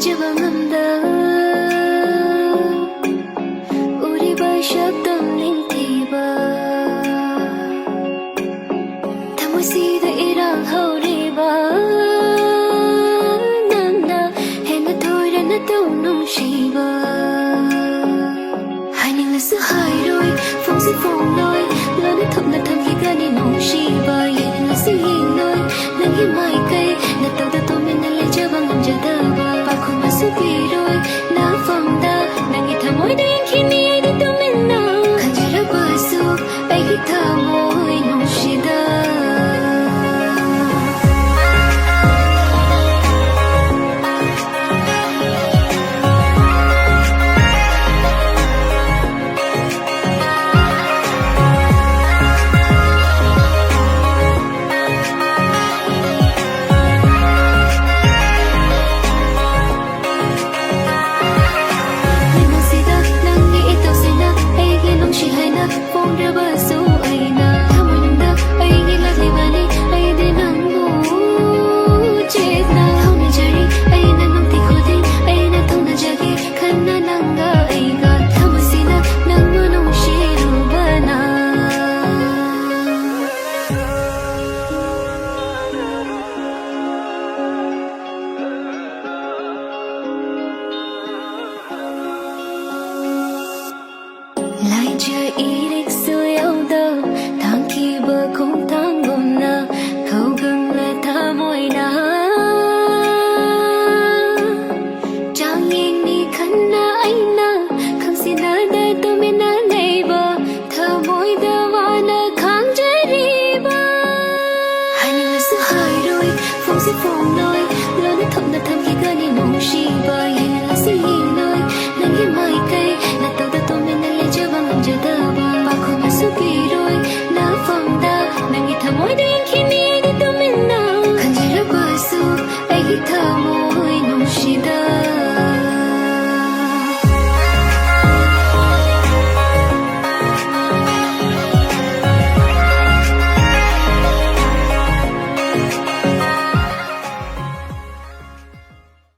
타지방한다 우리 발샷던 링티바 타모시다 이랑 허리바 난나 해나 토이라 나 또놈 시바 하닝라 수 하이로이 phong phong lôi lo nó thầm khi ga đi nong shiba yên là sự yên lôi nắng hi mai cây na tàu tàu mình lên chơi bằng ngầm chơi tơ ba không mà su pi rồi na phong ta nắng hi thầm môi đen khi mi ai đi tàu mình nào khăn chơi ra qua su bay khi thầm